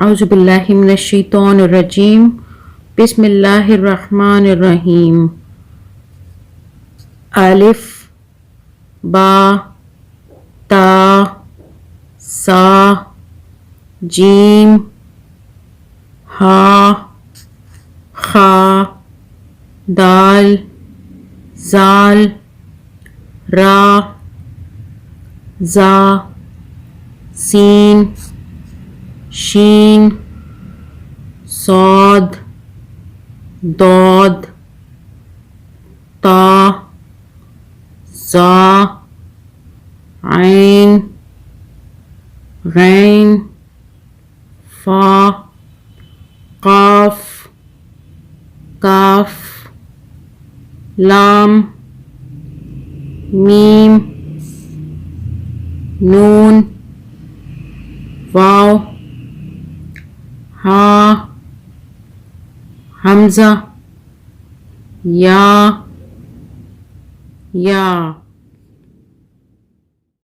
اعوذ باللہ من الشیطان الرجیم بسم اللہ الرحمن الرحیم الف با تا سا جیم ہا خا دال زال را زا سین شین صاد ضاد طا ظا عین غین فا قاف کاف لام میم نون واو ہا حمزہ یا